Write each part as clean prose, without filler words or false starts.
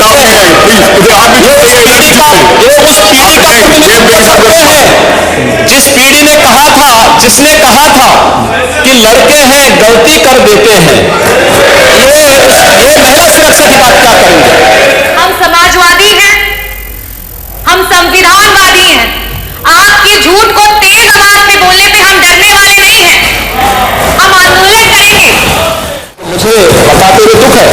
हैं, प्लीज आप भी ये उस पीढ़ी का जिस पीढ़ी ने कहा था, जिसने कहा था कि लड़के हैं गलती कर देते हैं, ये महिला सुरक्षा की बात क्या करेंगे? हम समाजवादी हैं, हम संविधानवादी हैं। आपके झूठ को तेज आवाज में बोलने पे हम डरने वाले नहीं हैं, हम आंदोलन करेंगे। मुझे बताते हुए दुख है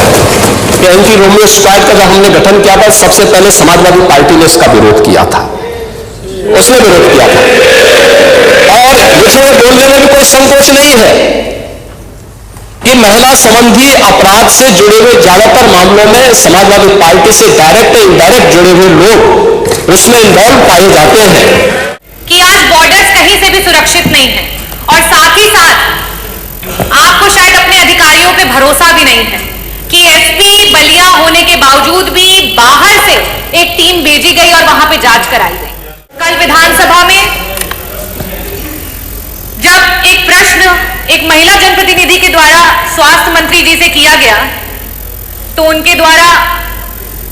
कि एंटी रोमियो स्क्वाड का जब हमने गठन किया था, सबसे पहले समाजवादी पार्टी ने इसका विरोध किया था, उसने विरोध किया था। और मुझे बोलने में भी कोई संकोच नहीं है कि महिला संबंधी अपराध से जुड़े हुए ज्यादातर मामलों में समाजवादी पार्टी से डायरेक्ट या इनडायरेक्ट जुड़े हुए लोग उसमें इन्वॉल्व पाए जाते हैं। कि आज बॉर्डर्स कहीं से भी सुरक्षित नहीं है और साथ ही साथ आपको शायद अपने अधिकारियों पे भरोसा भी नहीं है कि एसपी बलिया होने के बावजूद भी बाहर से एक टीम भेजी गई और वहां पे जांच कराई गई। कल विधानसभा में जब एक प्रश्न एक महिला जनप्रतिनिधि के द्वारा स्वास्थ्य मंत्री जी से किया गया तो उनके द्वारा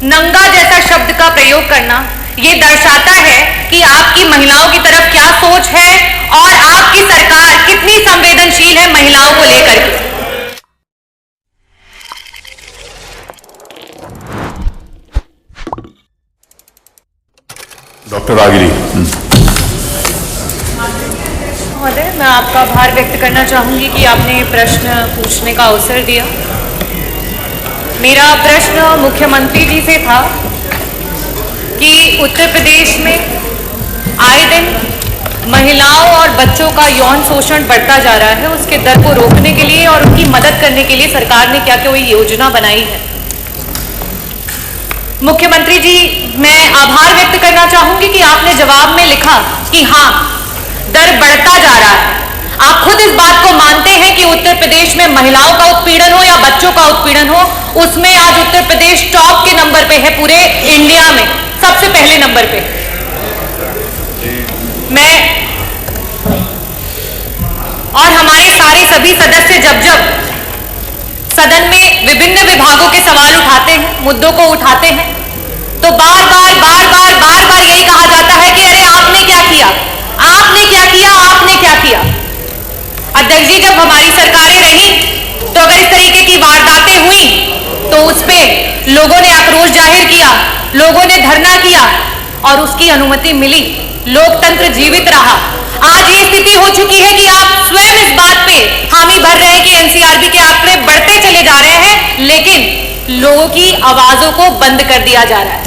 नंगा जैसा शब्द का प्रयोग करना ये दर्शाता है कि आपकी महिलाओं की तरफ क्या सोच है और आपकी सरकार कितनी संवेदनशील है महिलाओं को लेकर के। डॉक्टर रागिनी। महोदय, मैं आपका आभार व्यक्त करना चाहूंगी कि आपने प्रश्न पूछने का अवसर दिया। मेरा प्रश्न मुख्यमंत्री जी से था कि उत्तर प्रदेश में आए दिन महिलाओं और बच्चों का यौन शोषण बढ़ता जा रहा है, उसके दर को रोकने के लिए और उनकी मदद करने के लिए सरकार ने क्या कोई योजना बनाई है। मुख्यमंत्री जी, मैं आभार व्यक्त करना चाहूंगी कि आपने जवाब में लिखा कि हाँ, दर बढ़ता जा रहा है। आप खुद इस बात को मानते हैं कि उत्तर प्रदेश में महिलाओं का उत्पीड़न हो या बच्चों का उत्पीड़न हो, उसमें आज उत्तर प्रदेश टॉप के नंबर पे है, पूरे इंडिया में सबसे पहले नंबर पे। मैं और हमारे सारे सभी सदस्य जब सदन में विभिन्न विभागों के सवाल उठाते हैं, मुद्दों को उठाते हैं, तो बार बार यही कहा जाता है कि अरे आपने क्या किया, आपने क्या किया, आपने क्या किया। अध्यक्ष जी, जब हमारी सरकारें रही तो अगर इस तरीके की वारदातें हुई तो उस पे लोगों ने आक्रोश जाहिर किया, लोगों ने धरना किया और उसकी अनुमति मिली, लोकतंत्र जीवित रहा। आज ये स्थिति हो चुकी है कि आप स्वयं इस बात पे हामी भर रहे हैं कि एनसीआरबी के आंकड़े बढ़ते चले जा रहे हैं, लेकिन लोगों की आवाजों को बंद कर दिया जा रहा है।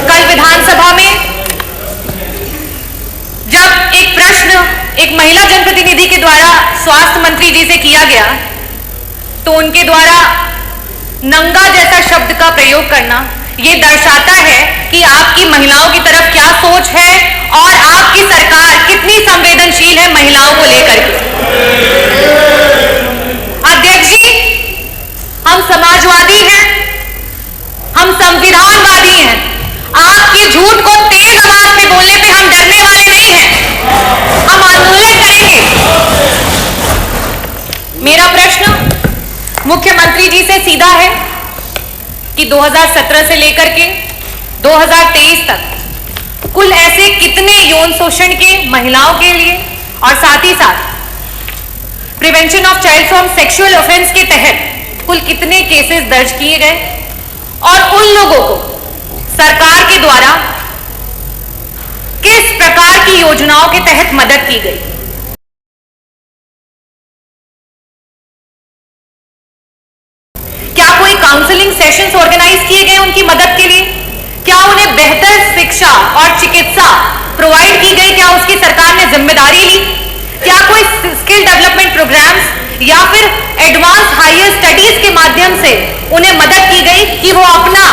कल विधानसभा में जब एक प्रश्न एक महिला जनप्रतिनिधि के द्वारा स्वास्थ्य मंत्री जी से किया गया तो उनके द्वारा नंगा जैसा शब्द का प्रयोग करना ये दर्शाता है कि आपकी महिलाओं की तरफ क्या सोच है और आपकी सरकार कितनी संवेदनशील है महिलाओं को लेकर के। अध्यक्ष जी, हम समाजवादी हैं, हम संविधानवादी हैं। आपके झूठ को तेज आवाज में बोलने पे हम डरने वाले नहीं हैं, हम आंदोलन करेंगे। मेरा प्रश्न मुख्यमंत्री जी से सीधा है कि 2017 से लेकर के 2023 तक कुल ऐसे कितने यौन शोषण के महिलाओं के लिए और साथ ही साथ prevention of child from sexual offence के तहत कुल कितने केसेस दर्ज किए गए और उन लोगों को सरकार के द्वारा किस प्रकार की योजनाओं के तहत मदद की गई। क्या कोई काउंसलिंग सेशंस ऑर्गेनाइज किए गए उनकी मदद के लिए? क्या उन्हें बेहतर शिक्षा और चिकित्सा प्रोवाइड की गई? क्या उसकी सरकार ने जिम्मेदारी ली? क्या कोई स्किल डेवलपमेंट प्रोग्राम्स या फिर एडवांस हायर स्टडीज के माध्यम से उन्हें मदद की गई कि वो अपना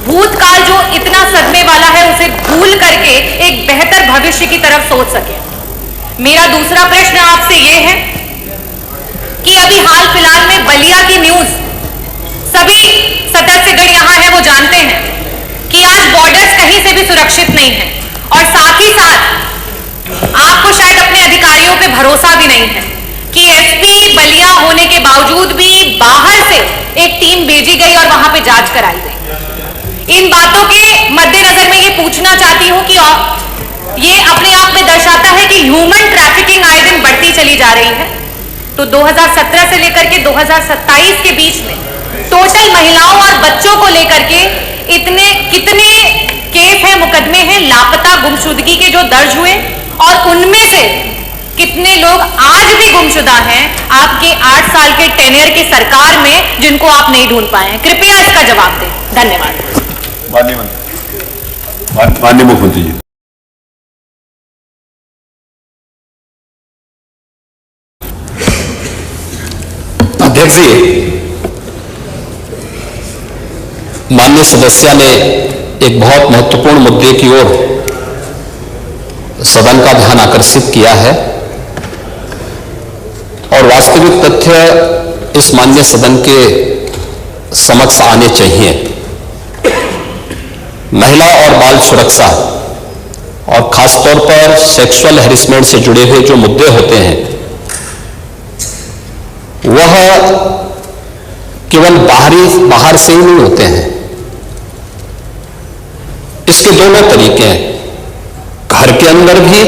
भूतकाल जो इतना सदमे वाला है उसे भूल करके एक बेहतर भविष्य की तरफ सोच सके? मेरा दूसरा प्रश्न आपसे यह है कि अभी हाल फिलहाल में बलिया की न्यूज सभी सदस्यगण यहां है वो जानते हैं कि आज बॉर्डर्स कहीं से भी सुरक्षित नहीं है और साथ ही साथ आपको शायद अपने अधिकारियों पे भरोसा भी नहीं है कि एसपी के बावजूद भी बाहर से एक टीम भेजी गई और वहां पे जांच कराई गई। इन बातों के मद्देनजर मैं ये पूछना चाहती हूं कि ये अपने आप में दर्शाता है कि ह्यूमन ट्रैफिकिंग आए दिन बढ़ती चली जा रही है। तो 2017 से लेकर के 2027 के बीच में टोटल महिलाओं और बच्चों को लेकर के कितने केस हैं, मुकदमे हैं लापता गुमशुदगी के जो दर्ज हुए, और उनमें से कितने लोग आज भी गुमशुदा हैं आपके 8 साल के टेन्योर की सरकार में, जिनको आप नहीं ढूंढ पाए हैं? कृपया इसका जवाब दें। धन्यवाद। माननीय मुख्यमंत्री जी। अध्यक्ष जी, माननीय सदस्य ने एक बहुत महत्वपूर्ण मुद्दे की ओर सदन का ध्यान आकर्षित किया है और वास्तविक तथ्य इस माननीय सदन के समक्ष आने चाहिए। महिला और बाल सुरक्षा और खासतौर पर सेक्सुअल हैरेसमेंट से जुड़े हुए जो मुद्दे होते हैं वह केवल बाहर से ही नहीं होते हैं। इसके दोनों तरीके हैं, घर के अंदर भी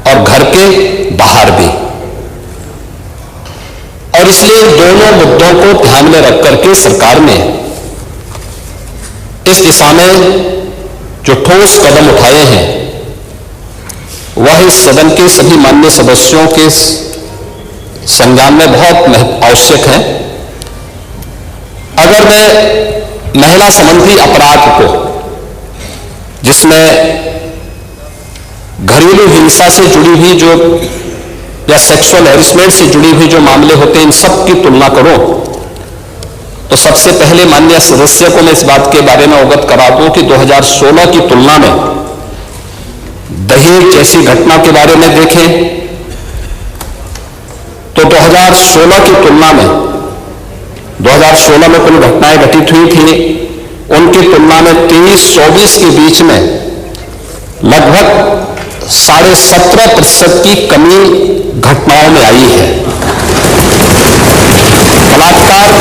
और घर के बाहर भी, और इसलिए दोनों मुद्दों को ध्यान में रख करके सरकार ने इस दिशा में जो ठोस कदम उठाए हैं वह इस सदन के सभी माननीय सदस्यों के संज्ञान में बहुत आवश्यक है। अगर मैं महिला संबंधी अपराध को, जिसमें घरेलू हिंसा से जुड़ी हुई जो या सेक्सुअल हैरेसमेंट से जुड़ी हुई जो मामले होते हैं, इन सब की तुलना करो तो सबसे पहले माननीय सदस्य को मैं इस बात के बारे में अवगत करा दूं कि 2016 की तुलना में दहेज जैसी घटना के बारे में देखें तो 2016 की तुलना में 2016 में कुल घटनाएं घटित हुई थी, उनकी तुलना में 23-24 के बीच में लगभग 17.5% की कमी घटनाओं में आई है। बलात्कार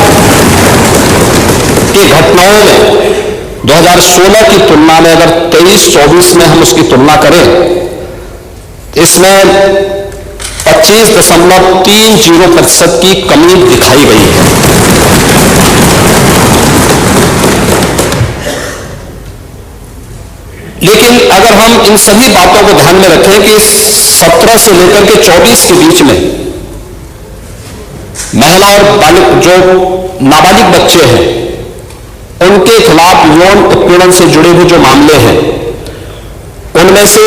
की घटनाओं में 2016 की तुलना में अगर 23-24 में हम उसकी तुलना करें, इसमें 25.30% की कमी दिखाई गई है। लेकिन अगर हम इन सभी बातों को ध्यान में रखें कि 17 से लेकर के 24 के बीच में महिला और बालिग जो नाबालिग बच्चे हैं उनके खिलाफ यौन उत्पीड़न से जुड़े हुए जो मामले हैं, उनमें से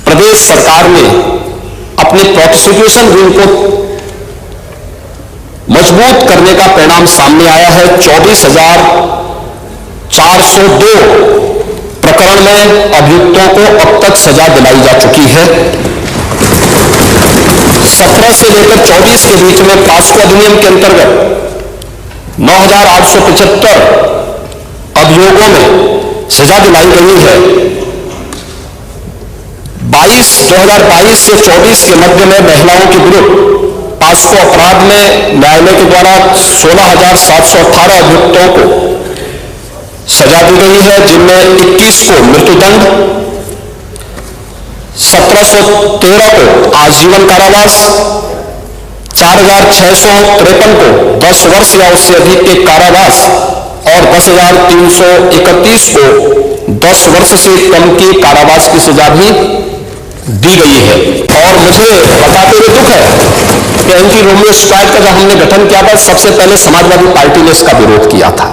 प्रदेश सरकार ने अपने प्रोसिक्यूशन विंग को मजबूत करने का परिणाम सामने आया है। 24,402 प्रकरण में अभियुक्तों को अब तक सजा दिलाई जा चुकी है। 17 से लेकर 24 के बीच में पास्को अधिनियम के अंतर्गत 9,875 अभियोगों में सजा दिलाई गई है। 2022 से 24 के मध्य में महिलाओं के विरुद्ध पास्को अपराध में न्यायालय के द्वारा 16,718 अभियुक्तों को सजा दी गई है, जिनमें 21 को मृत्युदंड, 1713 को आजीवन कारावास, 4,653 को 10 वर्ष या उससे अधिक के कारावास और 10,331 को 10 वर्ष से कम की कारावास की सजा भी दी गई है। और मुझे बताते हुए दुख है कि एंटी रोमियो स्क्वाड का जब हमने गठन किया था, सबसे पहले समाजवादी पार्टी ने इसका विरोध किया था,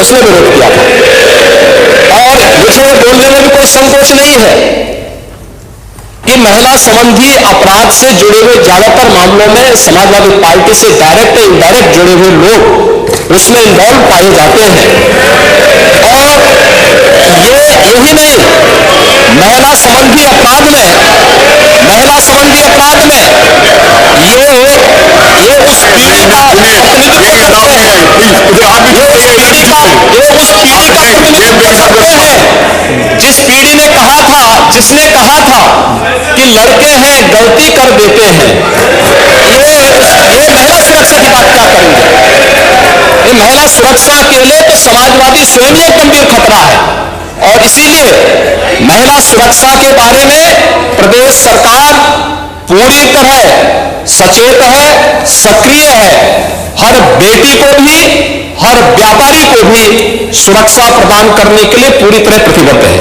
उसने विरोध किया था। और मुझे बोलने में भी कोई संकोच नहीं है कि महिला संबंधी अपराध से जुड़े हुए ज्यादातर मामलों में समाजवादी पार्टी से डायरेक्ट या इनडायरेक्ट जुड़े हुए लोग उसमें इन्वॉल्व पाए जाते हैं। और यही नहीं, महिला संबंधी अपराध में ये उस पीड़ित का जिस पीढ़ी ने कहा था, जिसने कहा था कि लड़के हैं गलती कर देते हैं, ये महिला सुरक्षा की बात क्या करेंगे? ये महिला सुरक्षा के लिए तो समाजवादी स्वयं ही एक गंभीर खतरा है, और इसीलिए महिला सुरक्षा के बारे में प्रदेश सरकार पूरी तरह सचेत है, सक्रिय है। हर बेटी को भी, हर व्यापारी को भी सुरक्षा प्रदान करने के लिए पूरी तरह प्रतिबद्ध है।